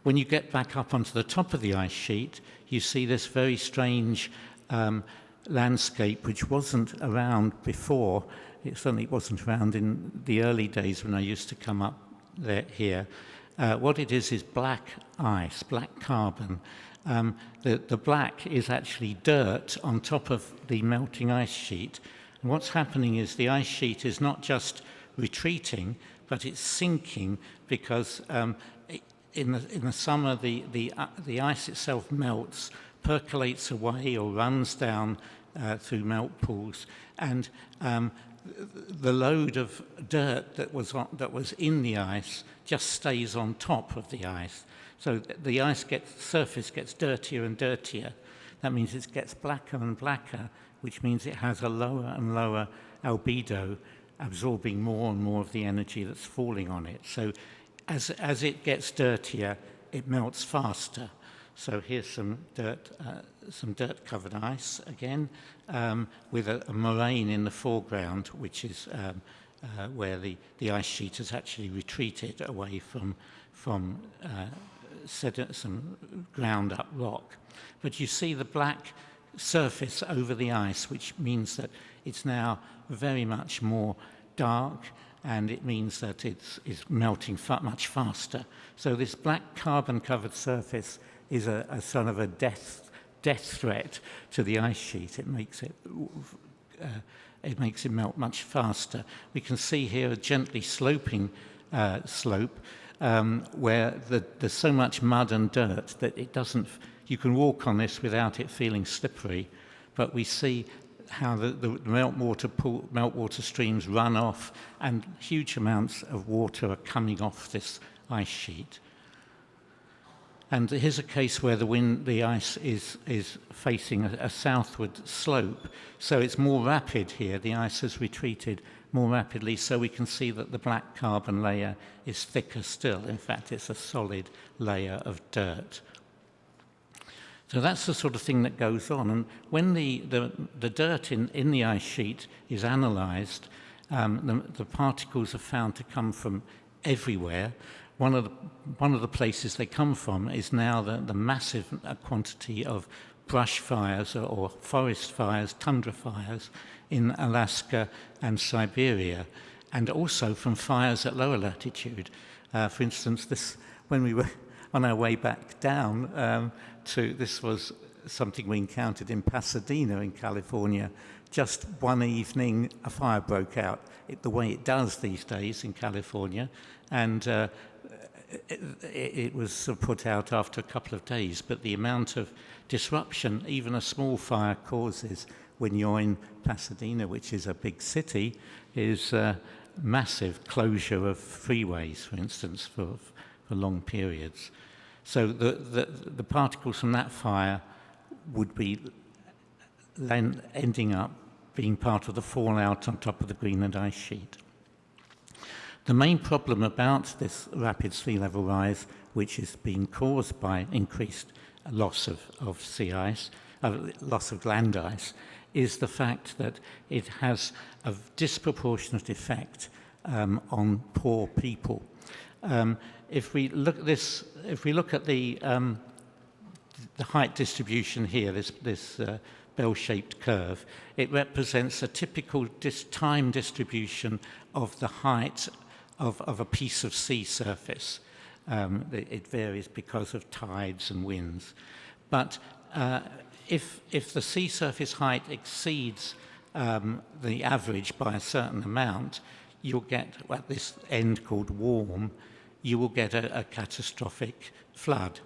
When you get back up onto the top of the ice sheet, you see this very strange landscape which wasn't around before. It certainly wasn't around in the early days when I used to come up here. What it is black ice, black carbon. The black is actually dirt on top of the melting ice sheet. And what's happening is the ice sheet is not just retreating, but it's sinking because in the summer the ice itself melts, percolates away or runs down through melt pools, and the load of dirt that was in the ice just stays on top of the ice. So the surface gets dirtier and dirtier. That means it gets blacker and blacker, which means it has a lower and lower albedo, absorbing more and more of the energy that's falling on it. So as it gets dirtier, it melts faster. So here's some dirt-covered ice again, with a moraine in the foreground, which is where the ice sheet has actually retreated away from some ground-up rock. But you see the black surface over the ice, which means that it's now very much more dark, and it means that it's melting much faster. So this black carbon-covered surface is a sort of a death threat to the ice sheet. It makes it it makes it melt much faster. We can see here a gently sloping slope where there's so much mud and dirt that it doesn't. You can walk on this without it feeling slippery, but we see how the meltwater streams run off, and huge amounts of water are coming off this ice sheet. And here's a case where the ice is facing a southward slope, so it's more rapid here. The ice has retreated more rapidly, so we can see that the black carbon layer is thicker still. In fact, it's a solid layer of dirt. So that's the sort of thing that goes on. And when the dirt in the ice sheet is analysed, the particles are found to come from everywhere. One of the places they come from is now the massive quantity of brush fires or forest fires, tundra fires in Alaska and Siberia, and also from fires at lower latitude. For instance, when we were on our way back down, this was something we encountered in Pasadena in California. Just one evening, a fire broke out, the way it does these days in California, and it was put out after a couple of days. But the amount of disruption even a small fire causes when you're in Pasadena, which is a big city, is massive closure of freeways, for instance, for long periods. So the particles from that fire would be then ending up being part of the fallout on top of the Greenland ice sheet. The main problem about this rapid sea level rise, which is being caused by increased loss of sea ice, loss of land ice, is the fact that it has a disproportionate effect on poor people. If we look at the height distribution here, this bell-shaped curve, it represents a typical time distribution of the height of a piece of sea surface. It varies because of tides and winds. But if the sea surface height exceeds the average by a certain amount, you'll get, at this end called warm, you will get a catastrophic flood.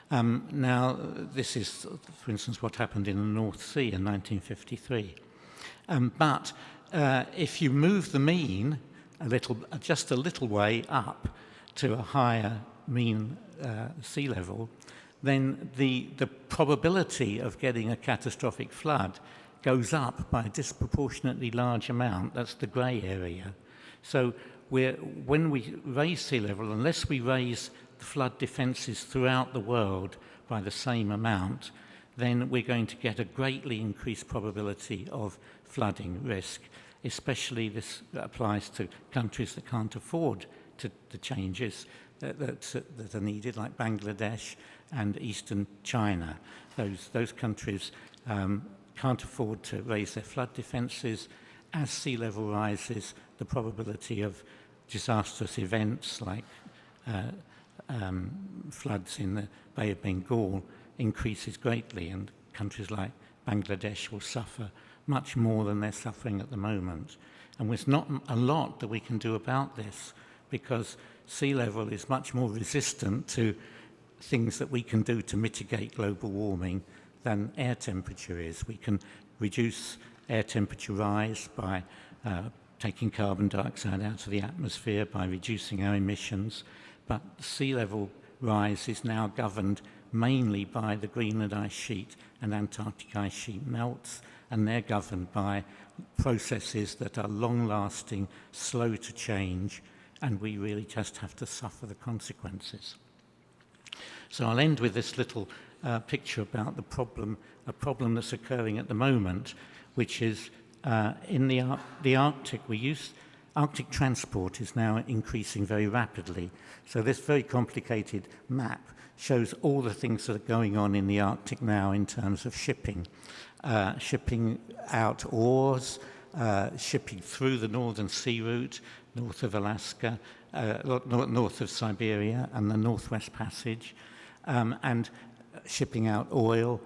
Now, this is, for instance, what happened in the North Sea in 1953. But if you move the mean just a little way up to a higher mean sea level, then the probability of getting a catastrophic flood goes up by a disproportionately large amount. That's the grey area. So when we raise sea level, unless we raise the flood defences throughout the world by the same amount, then we're going to get a greatly increased probability of flooding risk. Especially this applies to countries that can't afford the changes that are needed, like Bangladesh and Eastern China. Those countries can't afford to raise their flood defences. As sea level rises, the probability of disastrous events like floods in the Bay of Bengal increases greatly, and countries like Bangladesh will suffer much more than they're suffering at the moment. And there's not a lot that we can do about this, because sea level is much more resistant to things that we can do to mitigate global warming than air temperature is. We can reduce air temperature rise by taking carbon dioxide out of the atmosphere, by reducing our emissions, but sea level rise is now governed mainly by the Greenland ice sheet and Antarctic ice sheet melts, and they're governed by processes that are long-lasting, slow to change, and we really just have to suffer the consequences. So I'll end with this little picture about a problem that's occurring at the moment, which is in the Arctic. Arctic transport is now increasing very rapidly. So this very complicated map shows all the things that are going on in the Arctic now in terms of shipping. Shipping out ores, shipping through the Northern Sea route, north of Alaska, north of Siberia and the Northwest Passage, and shipping out oil,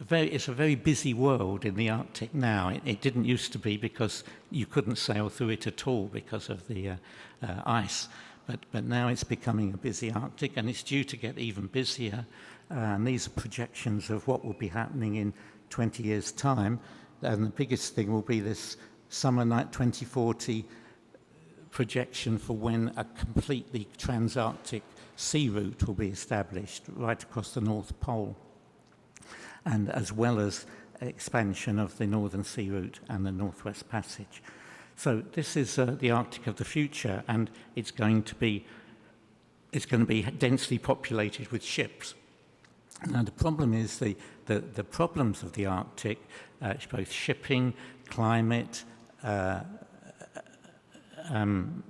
it's a very busy world in the Arctic now. It didn't used to be, because you couldn't sail through it at all because of the ice. But now it's becoming a busy Arctic, and it's due to get even busier. And these are projections of what will be happening in 20 years' time. And the biggest thing will be this summer night 2040 projection for when a completely trans-Arctic sea route will be established right across the North Pole, and as well as expansion of the Northern Sea Route and the Northwest Passage. So this is the Arctic of the future, and it's going to be densely populated with ships. Now the problem is the problems of the Arctic, both shipping, climate,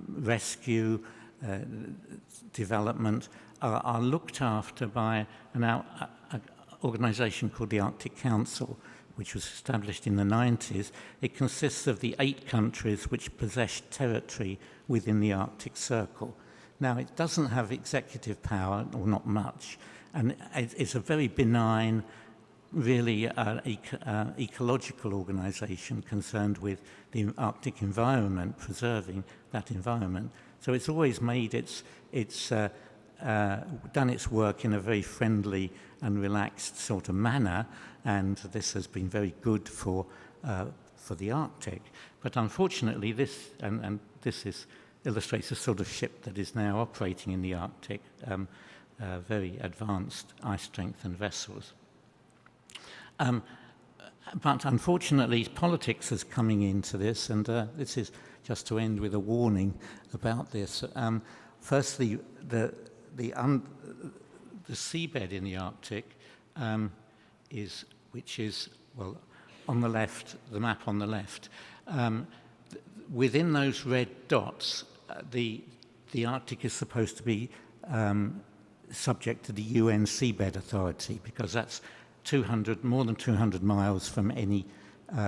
rescue, development, are looked after by an organisation called the Arctic Council, which was established in the 90s. It consists of the 8 countries which possess territory within the Arctic Circle. Now, it doesn't have executive power, or not much, and it's a very benign, really ecological organisation concerned with the Arctic environment, preserving that environment. So it's always made done its work in a very friendly and relaxed sort of manner, and this has been very good for the Arctic. But unfortunately, this illustrates a sort of ship that is now operating in the Arctic, very advanced ice strength and vessels. But unfortunately, politics is coming into this, and this is just to end with a warning about this. Firstly, the seabed in the Arctic which is on the left, the map on the left. Within those red dots, the Arctic is supposed to be subject to the UN Seabed Authority, because that's more than 200 miles from any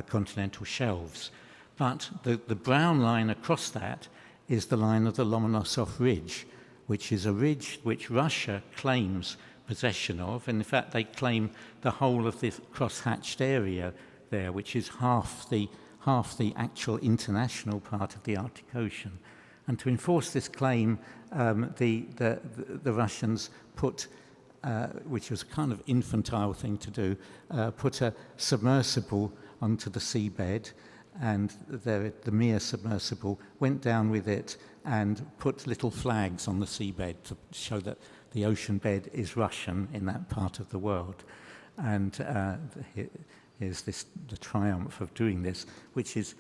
continental shelves. But the brown line across that is the line of the Lomonosov Ridge, which is a ridge which Russia claims possession of. And in fact, they claim the whole of this cross-hatched area there, which is half the actual international part of the Arctic Ocean. And to enforce this claim, the Russians put, which was a kind of infantile thing to do, put a submersible onto the seabed, and the Mir submersible went down with it and put little flags on the seabed to show that the ocean bed is Russian in that part of the world. And here's the triumph of doing this, which is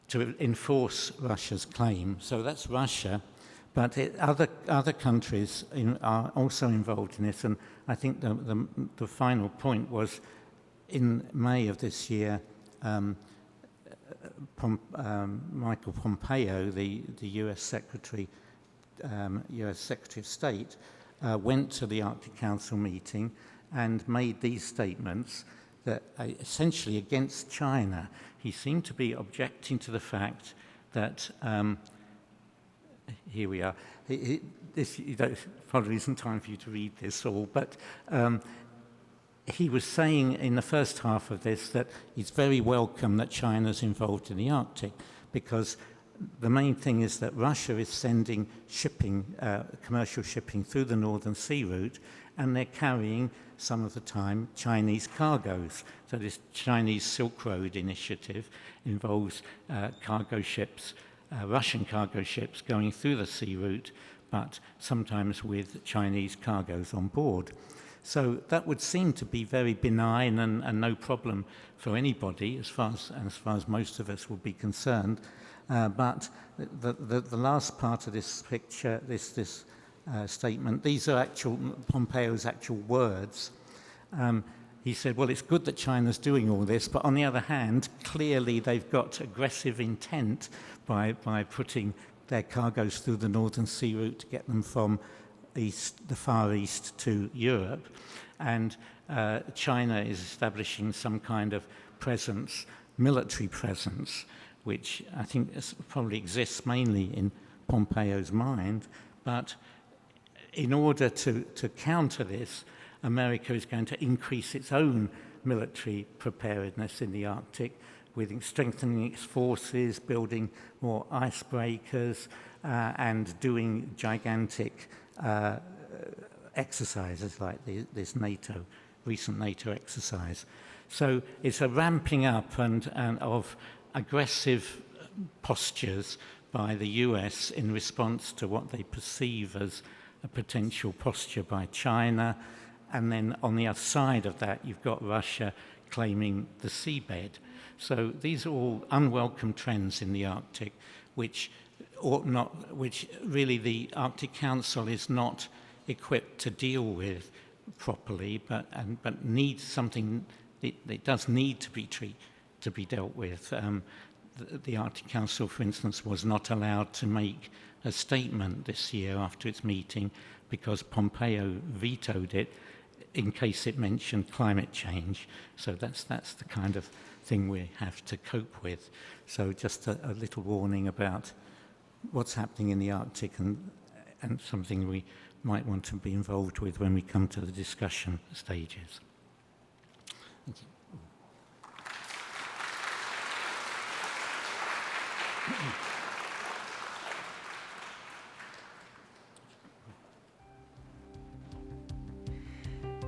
to enforce Russia's claim. So that's Russia, but other countries are also involved in this. And I think the final point was, in May of this year, Michael Pompeo, the U.S. Secretary of State, went to the Arctic Council meeting and made these statements that are essentially against China. He seemed to be objecting to the fact that, here we are, this probably isn't time for you to read this all, but he was saying in the first half of this that it's very welcome that China's involved in the Arctic, because the main thing is that Russia is sending shipping, commercial shipping through the Northern Sea Route, and they're carrying, some of the time, Chinese cargoes. So this Chinese Silk Road initiative involves cargo ships, Russian cargo ships going through the sea route, but sometimes with Chinese cargoes on board. So that would seem to be very benign and no problem for anybody, as far as most of us would be concerned. But the last part of this picture, this statement, these are Pompeo's actual words. He said, well, it's good that China's doing all this, but on the other hand, clearly they've got aggressive intent by putting their cargoes through the Northern Sea Route to get them from the Far East to Europe. And China is establishing some kind of presence, military presence, which I think probably exists mainly in Pompeo's mind. But in order to counter this, America is going to increase its own military preparedness in the Arctic, with strengthening its forces, building more icebreakers, and doing gigantic exercises like this recent NATO exercise. So it's a ramping up and of aggressive postures by the US in response to what they perceive as a potential posture by China. And then on the other side of that, you've got Russia claiming the seabed. So these are all unwelcome trends in the Arctic, which really the Arctic Council is not equipped to deal with properly, but needs something. It does need to be dealt with. The Arctic Council, for instance, was not allowed to make a statement this year after its meeting because Pompeo vetoed it in case it mentioned climate change. So that's the kind of thing we have to cope with. So just a little warning about what's happening in the Arctic and something we might want to be involved with when we come to the discussion stages. Thank you.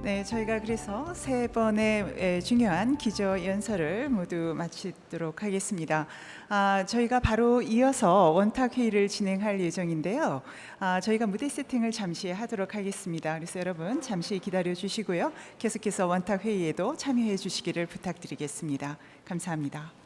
네, 저희가 그래서 세 번의 중요한 기조 연설을 모두 마치도록 하겠습니다. 저희가 바로 이어서 원탁 회의를 진행할 예정인데요. 저희가 무대 세팅을 잠시 하도록 하겠습니다. 그래서 여러분 잠시 기다려 주시고요. 계속해서 원탁 회의에도 참여해 주시기를 부탁드리겠습니다. 감사합니다.